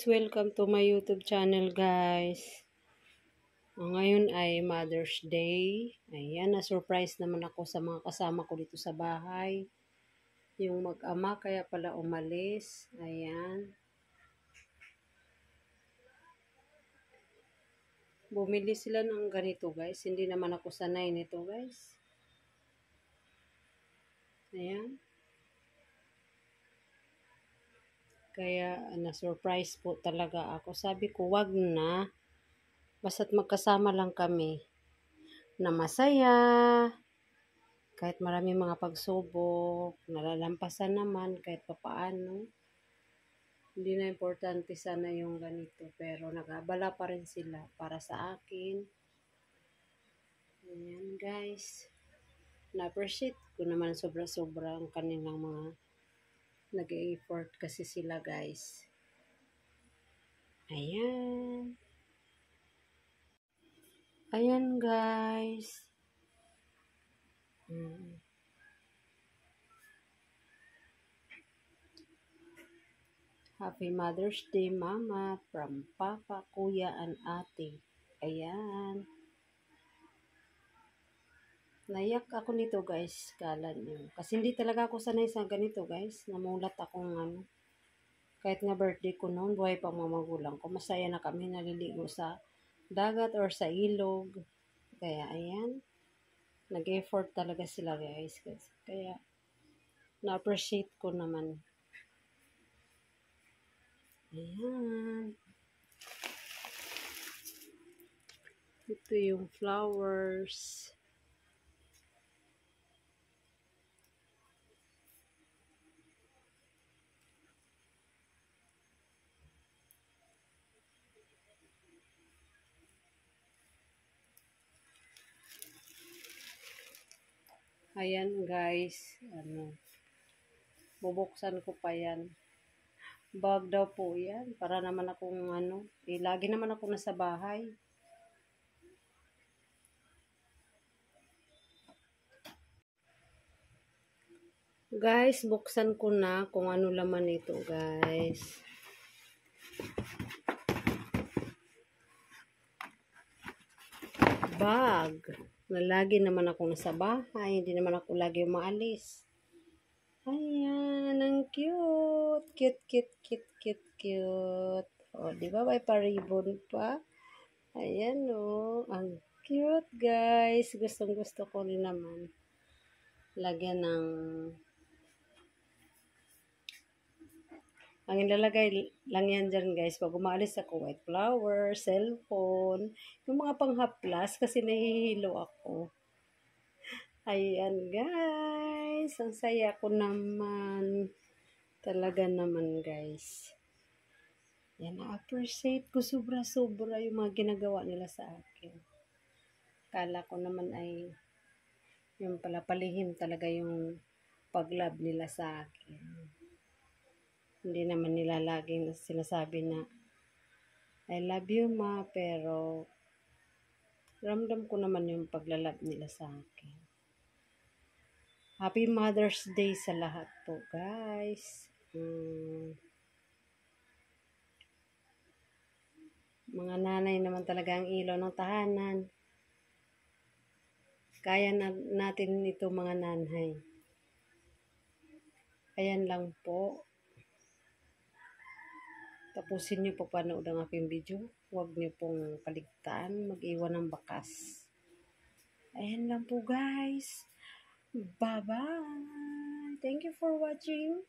guys, welcome to my YouTube channel guys. Ngayon ay Mother's Day. Ayan, na-surprise naman ako sa mga kasama ko dito sa bahay. Yung mag-ama kaya pala umalis. Ayan. Bumili sila ng ganito guys. Hindi naman ako sanay nito guys. Ayan. Kaya na-surprise po talaga ako. Sabi ko, wag na. Basta't magkasama lang kami. Na masaya. Kahit marami mga pagsubok, nalalampasan naman kahit papaano. Hindi na importante sana yung ganito. Pero nag-abala pa rin sila para sa akin. Ayan guys. Na-appreciate ko naman sobra-sobra ang kanilang mga nag-e-effort kasi sila guys. Ayan. Ayan guys. Happy Mother's Day, Mama, from Papa, Kuya, and Ate. Ayan. Naiyak ako nito, guys. Kala nyo. Kasi hindi talaga ako sanay sa ganito, guys. Namulat akong ano. Kahit nga birthday ko noon, buhay pa mga magulang ko. Masaya na kami naliligo sa dagat or sa ilog. Kaya, ayan. Nag-effort talaga sila, guys. Kaya, na-appreciate ko naman. Ayan. Ito yung flowers. Ayan guys. Bubuksan ko pa yan. Bag daw po yan. Para naman akong lagi naman ako nasa bahay. Guys, buksan ko na kung ano laman ito, guys. Bag. Na lagi naman ako nasa bahay. Hindi naman ako lagi umaalis. Ayan, ang cute. Cute. O, di ba may pa-ribbon pa? Ayan, o. Ang cute, guys. Gustong-gusto ko rin naman. Lagyan ng ang ilalagay lang yan dyan guys, pag umaalis ako, white flower, cellphone, yung mga panghaplas kasi nahihilo ako. Ayan guys, ang saya ko naman. Talaga naman guys. Yan, na-appreciate ko sobra-sobra yung mga ginagawa nila sa akin. Kala ko naman ay yung pala palihim talaga yung pag-love nila sa akin. Hindi naman nila laging sinasabi na I love you ma, pero ramdam ko naman yung paglalab nila sa akin. Happy Mother's Day sa lahat po guys. Mga nanay naman talaga ang ilaw ng tahanan. Kaya natin ito mga nanay. Ayan lang po. Tapusin niyo po panood ang aking video. Huwag niyo pong kaligtaan. Mag-iwan ng bakas. Ayan lang po guys. Bye-bye. Thank you for watching.